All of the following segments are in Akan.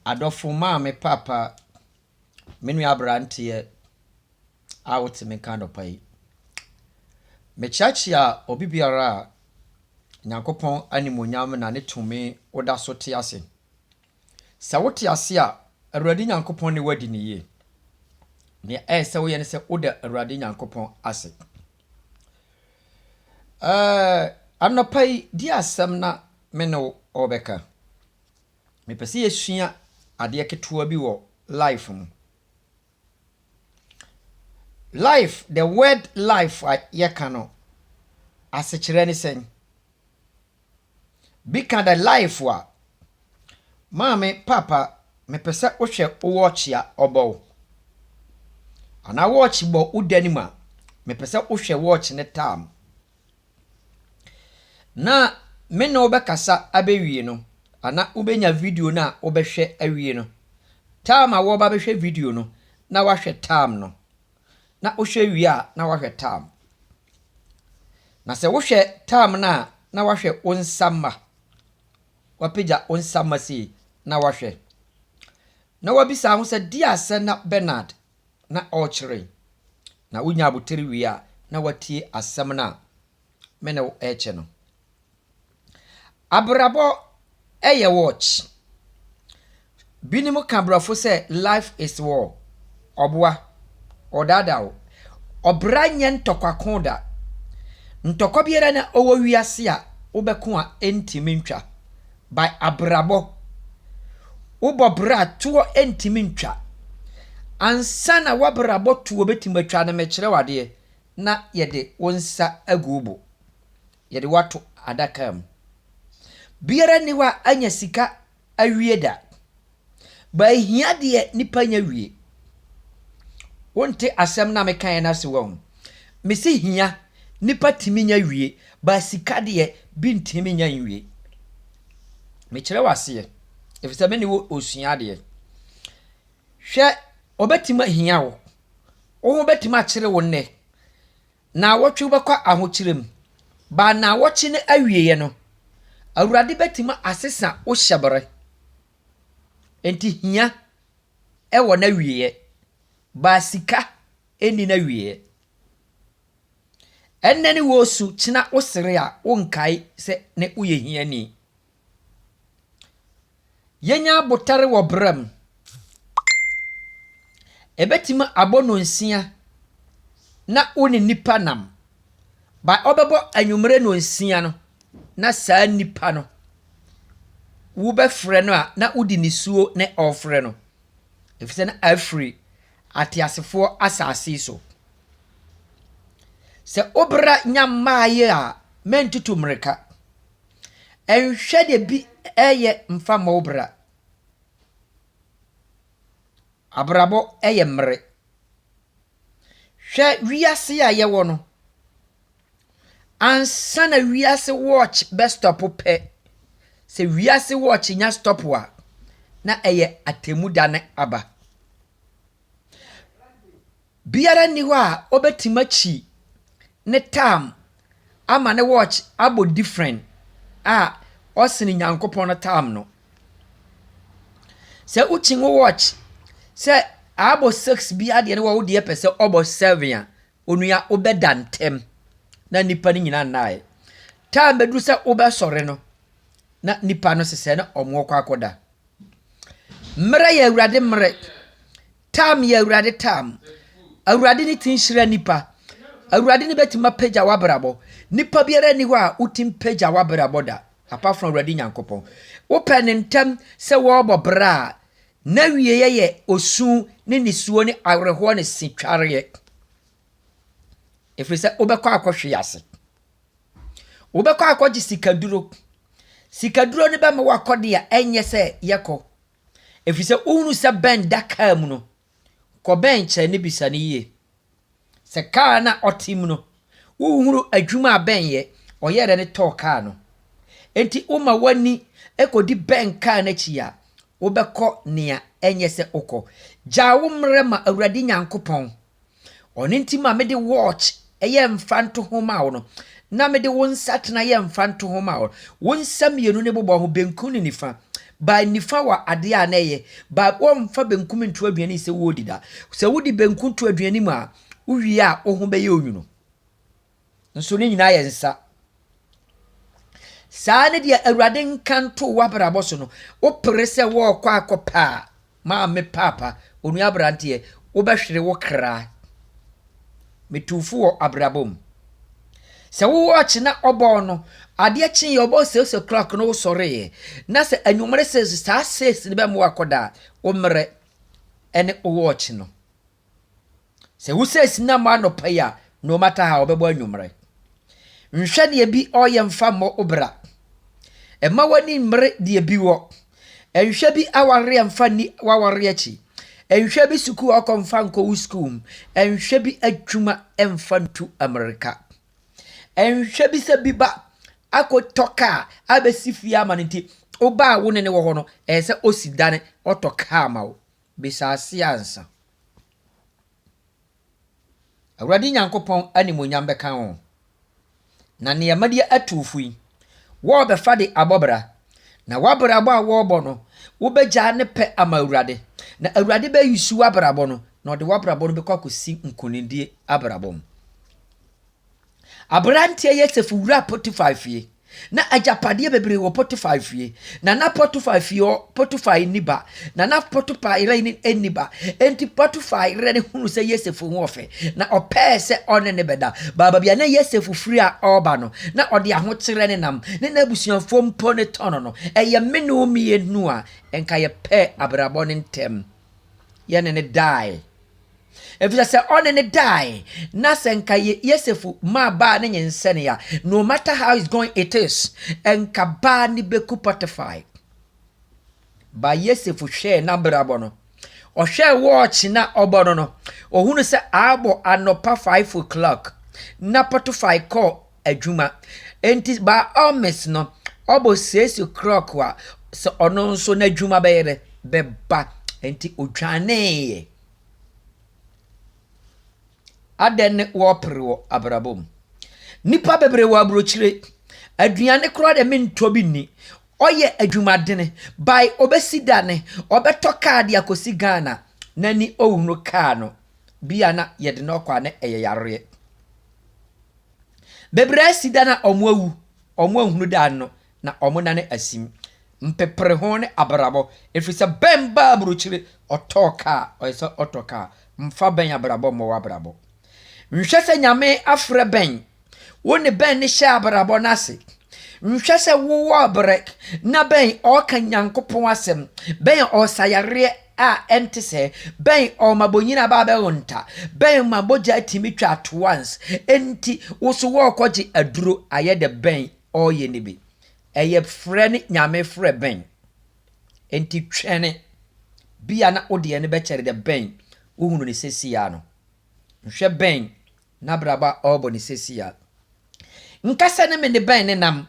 adofo maame papa menu abrante out me kind of pay me chachia obi biara nyankopon animonyam na ne tumi oda so te ase sa wote ase a awurade nyankopon ne wadi ne ye ne se wo ye ne se oda awurade nyankopon ase anopai di asem na me no obeka me pese yesua ade ketewa bi wo life mu. Life, the word life yekano asechire ni sen bika the life wa mame papa me pese ohwe watch ya obo ana watch bo udanima me pese ohwe watch ne tam na me no obekasa abewie no ana ubenya video na obehwe awie no tam a wo ba behwe video no na wahwe tam no na ohwe wia na wahwe tam na se wohwe tam na wahwe onsama wapeja onsama si na wahwe na wabisa ho se dia se na Benard na ochire na unya abotiri wia na watie asem na me ne eche no abrabo eye watch binimu kabrafo se life is war obwa odadao obranye ntokwakoda ntokwa biara na owo wiase a wobeko a entimi ntwa by abrabo ubobra tuo entimi ntwa ansana wabrabo tuo betimatwa na mekire wade na yede wonsa agubo yede wato adakam biara ni wa anya sika awieda by hiade nipa nya wie wonte asem na mekan na se won mesi hia nipa timinya wie ba sika de bi ntiminya wie me kire wase efisa me ni wo osua de hwe obetima hia wo betima kire wo ne na wotwe bekwa ahokirem ba na wochi ne awie no awurade betima asesa wo hyebere enti hia ewo na wie ba sika eni na wie enneni wosu kina osere a wonkai se ne uye hiani yenya botare wo bram ebetima abono nsia na oni nipa nam ba obebo anwumre no nsia no na saa nipa no wo be frɛ no a na udi nisuo ne ofre no efise na afri atiasefo asase so se obra nyamaaye a mentutu mreka enhwe de bi eye mfama obra abrabo eye mre hwe wiase a ye wo no ansana wiase watch best stop pe se wiase watch nya stop wa na eye atemuda ne aba biara ni ho a obetimachi ne tam ama ne watch abo different osini nyankopon na tam no se uchi wo watch se abo 6 bia de ne wo de pese obo 7 a onua obedantem na nipa ni nyina nae tam bedu se obesore no na nipa no sese na omwo kwa akoda mre ya awurade mre tam ya awurade tam awurade ni tinhira nipa awurade ni betima pagya wabrabo nipa biara ni ho a utim pagya wabrabo da apart from awurade nyankopon open ntem se wo bobra na wieye ye osu ne nisuo ne awreho ne sitware efrise obekwa akohwe ase obekwa akoji sikaduro ne ba me wakode a enye se yeko efrise unu se ben daka mu no ko benche ne bisane ye se ka na otim no uhuru adwuma benye oyere ne to ka no enti uma wani ekodi ben ka na chia obekọ nea enye se okọ jawo mrema awurade nyankopon oni nti ma me de watch eye mfanto homa wo no na me de won satna ye mfanto homa wo won sam yenu ne bobọ ho benku ni nifa ba nifa wa ade a na ye ba womfa benkum nto aduane se wo dida se wodi benkum to aduane mu a uwie a wo ho be ye onwuno nso ne nyina ye nsa saa ne de awurade nkanto wabrabo so no wo pere se wo kwa akopa ma me papa onu abrante wo behwere wo kra metufu wo abrabom se wo watch na obo no ade achi ye obo 6 o'clock no sore na se anwumre se saa 6 ne be mo akoda wo mre ene wo watch no se wo 6 na ma no paya no matter how be bo anwumre nhwe ne bi oye mfa mo obra ema wani mre de bi wo enhwe bi aware mfa ni waware achi enhwe bi suku akomfa nko school enhwe bi adwuma emfa ntu America enhwe bi se bi ba akotoka abesi fie amanenti oba wo ne wo ho no se osidane otoka amawo bisase ansa awradi nyankopon animonyam beka ho na ne yamade atufui wo be fade abobra na wabrabo a wo bo no wo begya ne pe amawurade na awurade be yusu abrabo no na ode wabrabo no be kwakosi nkonindie abrabom abrantie yesefu wura Potifar fie na ajapade bebre wo Potifar fie na Potifar fie Potifar niba na Potifar ire ni eniba enti Potifar ire ne hunu se yesefu ho ofe na opese one ne beda baba bia na yesefu free a oba no na ode ahokyere ne nam ne na busuafo mpo ne tono no eye menu mienu a enka ye pe abrabo ne ntem ye ne die if you say on any die na senka yesefu ma ba ne nyensene ya no matter how it's going it is enka ba ni beku Potifar ba yesefu share na brabo no o share watch na obono no ohunu se abo anopa 5 o'clock na Potifar call adwuma enti ba almost no obo 6 o'clock wa so ono nso na adwuma be beba enti odwane aden wo prewo abrabom nipa bebre wo abrochire aduane kro de mento bi ni oye adwumadene by obesidane obeto card akosi Ghana nani owuno car no bia na yede no kwa ne eyeyare bebre sidana omwawu omwahunu dan no na omuna ne asim mpepre ho ne abrabo efisa bemba abrochire otoka oyesa otoka mfa ben abrabo mo wabrabo nhwese nyame afre ben woni ben ne hye abrabo nase nhwese wo abre na ben o kan nyankopon asem ben o sayare a entese ben o mabonyina ba be wonta ben maboja timitwa at once enti wo so wo koje aduro aye de ben o ye ne bi eye frɛ ne nyame frɛ ben enti twene bia na ode ne be kyere de ben wo hunu ne sesia no nhwɛ ben na braba obo ne sesia nkasa ne me ne ben ne nam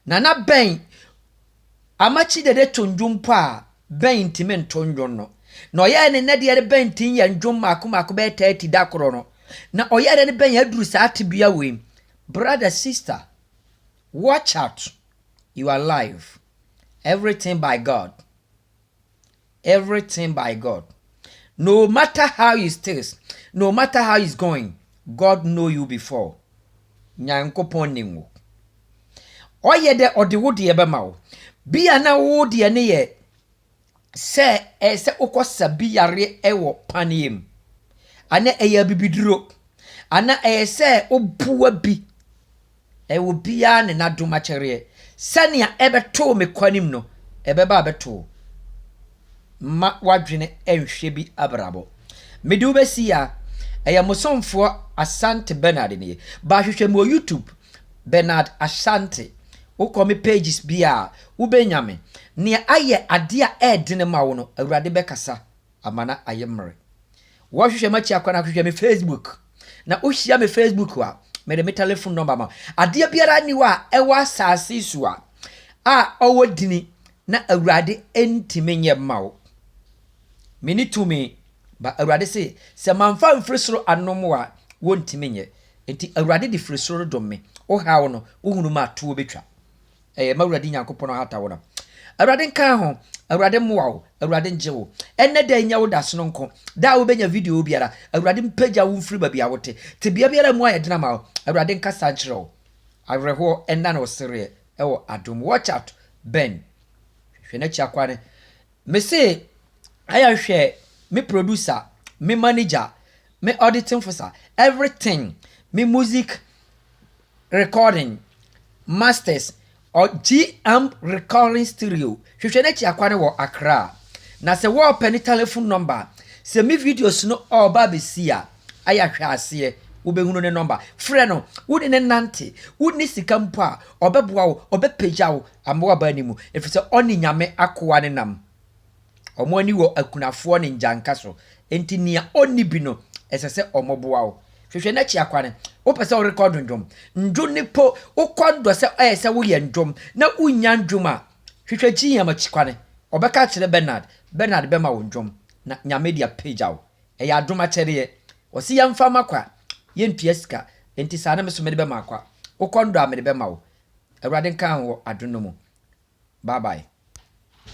na ben amachi de tonjumpo a ben ntime ntonjon no na oya ne ne de ben tin ya ndwom makomako be 30 dakoro no na oya ne ben aduru saa tibia we brother sister watch out, you are alive. Everything by God. Everything by God. No matter how it stays, no matter how it's going, God know you before. Nyankopon nimu. Oye de odiwodi ebema wo. Bia na wo de ne ye se okosa biyare ewo paniem. Ana eya bibiduro. Ana se obuwa bi. Ewo bia ne nadoma chere. Sania ebeto me kwanim no. Ebeba beto. Ma wadwene enhwe bi abrabo. Medu besi ya eya musomfo asante Benard ni. Ba hwehwe mo YouTube Benard asante. Wokọ me pages bia ubenyame ne aye ade a edene ma wo no awurade bekasa amana ayemre wo hwehwe machi akwana hwehwe me Facebook na ohia me Facebook wa me de me telephone number ma ade biara ni wa ewa asase su a owodini na awurade entime nye ma wo meni tumi ba awurade se manfa mfrisoro anomo a wontime nye enti awurade di frisoro dom me o hawo no ohunu ma to betwa mawurade nyankopon hata wona awurade nka ho awurade mmoa wo awurade ngye wo enne da nya wo da so nko da wo benya video biara awurade mpagya wo mfiri ba bia wote te bia biara mu aye dena ma wo awurade nka sa nkyerɛ wo awreho enna na osere ewo adom watch out Ben hwe na chia kware me say aya hwe me producer me manager me auditing officer everything me music recording masters or GM recording studio hwe na chia kware wo Accra na se wo pen telephone number se me videos no oba be sia aya hwe ase wobehunu ne number frɛ no wodi ne nante wodi sika mpo a obeboa wo obepagya wo amwa ba nimu efisɛ ɔne nyame akoa ne nam ɔmo ani wo akunafo ne njanka so enti nia ɔni bi no ɛsɛ ɔmoboa wo hwehwɛ na chi akwane wo pɛ sɛ wo record ndwom ndwo ne po wo kondo sɛ ɛsɛ wo yɛ ndwom na unya ndwom a hwehwɛ chi yama chi kwane ɔbɛka kyerɛ Benard bɛma wo ndwom na nyame dia pagya wo ɛyɛ adoma kyerɛ ɔsi yamfa makwa yentua sika enti saa na me so me de be makwa wo kondo a me de be ma wo awurade nka ho adono mu bye bye.